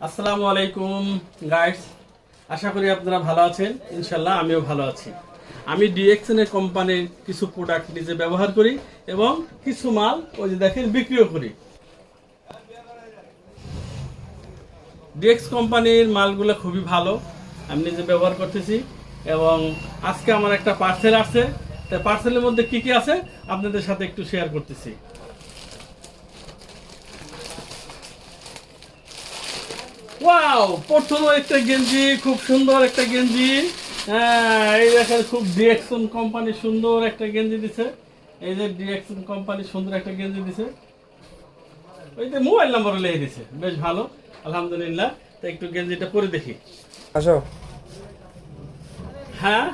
আসসালামু আলাইকুম গাইস, আশা করি আপনারা ভালো আছেন। ইনশাল্লাহ আমিও ভালো আছি। আমি ডিএক্সএন এর কোম্পানির কিছু প্রোডাক্ট নিজে ব্যবহার করি এবং কিছু মাল ওই যে দেখেন বিক্রিও করি। ডিএক্স কোম্পানির মালগুলো খুবই ভালো, আমি নিজে ব্যবহার করতেছি। এবং আজকে আমার একটা পার্সেল আসছে, তাই পার্সেলের মধ্যে কি কি আছে আপনাদের সাথে একটু শেয়ার করতেছি। ওয়াও, প্রথম একটা গেঞ্জি, খুব সুন্দর একটা গেঞ্জি। হ্যাঁ, এই দেখেন, খুব ডিএক্সন কোম্পানি সুন্দর একটা গেঞ্জি দিছে। এই যে ডিএক্সন কোম্পানি সুন্দর একটা গেঞ্জি দিছে, ওই যে মোবাইল নাম্বারও লিখে দিছে, বেশ ভালো, আলহামদুলিল্লাহ। তো একটু গেঞ্জিটা পরে দেখি। আসো। হ্যাঁ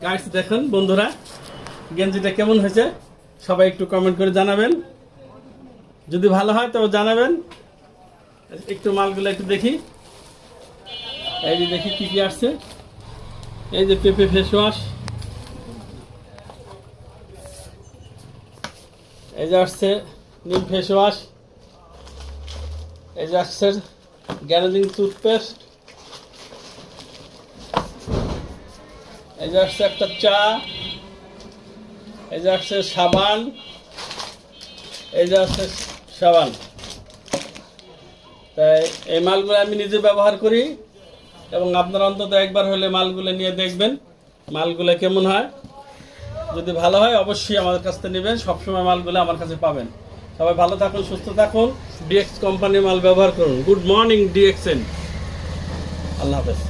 গাইস, দেখেন বন্ধুরা, গেঞ্জিটা কেমন হয়েছে সবাই একটু কমেন্ট করে জানাবেন। যদি ভালো হয় তবে জানাবেন। একটু মালগুলো একটু দেখি। এই যে দেখি কি কি আসছে। এই যে পেঁপে ফেস ওয়াশ, এই যে আসছে নিম ফেস ওয়াশ, এই যে আসছে গ্যারেজিং টুথপেস্ট, এই যে আসছে একটা চা, এই যে আসছে সাবান, এই যে আসছে সাবান। তাই এই মালগুলো আমি নিজে ব্যবহার করি এবং আপনারা অন্তত একবার হলে মালগুলো নিয়ে দেখবেন মালগুলো কেমন হয়। যদি ভালো হয় অবশ্যই আমাদের কাছ থেকে নেবেন, সবসময় মালগুলো আমার কাছে পাবেন। সবাই ভালো থাকুন, সুস্থ থাকুন, ডিএক্স কোম্পানির মাল ব্যবহার করুন। গুড মর্নিং ডিএক্সএন, আল্লাহ হাফেজ।